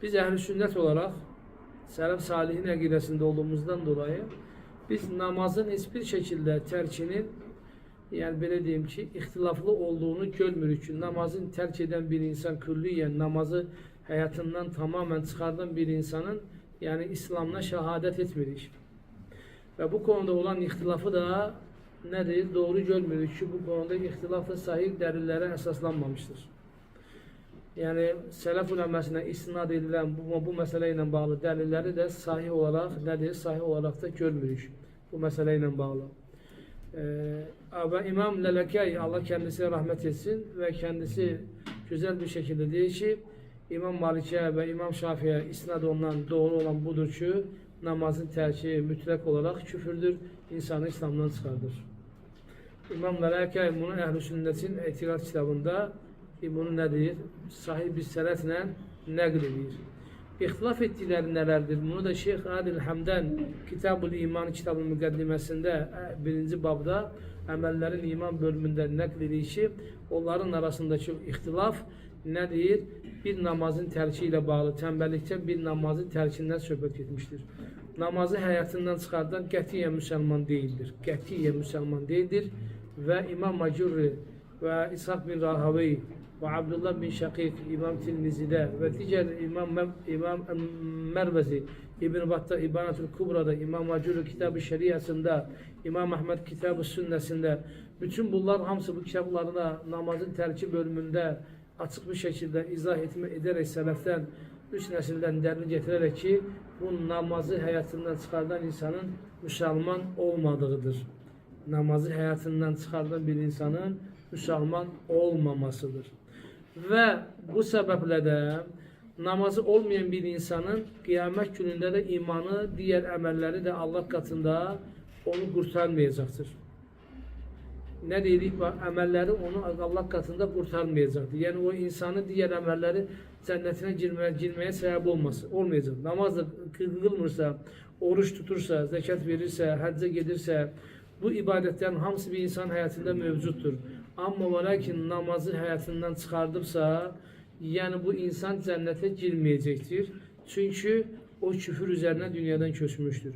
Biz ehl-i sünnet olarak Selef Salihin akidesinde olduğumuzdan dolayı biz namazın hiçbir şekilde terkinin, yani böyle diyeyim ki, ihtilaflı olduğunu görmürük ki namazın terk eden bir insan külliyen namazı hayatından tamamen çıkardan bir insanın yani İslam'la şehadet etmirik. Ve bu konuda olan ihtilafı da nedir? Doğru görmürük ki bu konuda ihtilaf da sahih delillere esaslanmamıştır. Yani selef ulemesine istinad edilen bu meseleyle bağlı delilleri de sahih olarak nedir? Sahih olarak da görmürük bu meseleyle bağlı. Ama İmam Lelekey, Allah kendisine rahmet etsin ve kendisi güzel bir şekilde diyor ki İmam Malik'e ve İmam Şafii'ye isnad olunan doğru olan budur ki namazın terkihi mütlak olarak küfürdür, insanı İslam'dan çıkardır. İmam Lelekey bunu Ehl-i Sünnet'in itiraz kitabında bunu nedir? Sahih bir senetle nəql İhtilaf ettikleri nelerdir? Bunu da Şeyh Adil Hamdan Kitab-ül İman kitabının müqəddiməsində birinci babda əməllərin iman bölümündə nəql edir ki, onların arasındaki ihtilaf nedir? Bir namazın terki ile bağlı, tembellikten bir namazın terkinden söhbət etmiştir. Namazı hayatından çıkardan qətiyyən Müslüman değildir. Qətiyyən Müslüman değildir ve İmam Macurri ve İshak bin Rahavi ve Abdullah bin Şakik İmam Tirmizi'de ve diğer İmam Mervezi İbn Battah İbanetül Kubra'da, İmam Macurri Kitab-ı Şeriasında, İmam Ahmed Kitab-ı Sünnesinde, bütün bunlar hamısı bu kitaplarına namazın terki bölümünde açık bir şekilde izah ederek seleften, 3 nesilden delil getirerek ki bu namazı hayatından çıkardan insanın Müslüman olmadığıdır. Namazı hayatından çıkardan bir insanın Müslüman olmamasıdır. Ve bu sebeple de namazı olmayan bir insanın kıyamet gününde de imanı, diğer emelleri de Allah katında onu kurtarmayacaktır. Ne dedik? Emelleri onu Allah katında kurtarmayacaktır. Yani o insanı diğer emelleri cennetine girmeye sebep olmayacak. Namaz da kılmırsa, oruç tutursa, zekat verirse, hacca gelirse, bu ibadetlerin hamısı bir insan hayatında mevcuttur. Ama ve lakin namazı hayatından çıkardıpsa, yani bu insan cennete girmeyecektir. Çünkü o küfür üzerine dünyadan köçmüştür.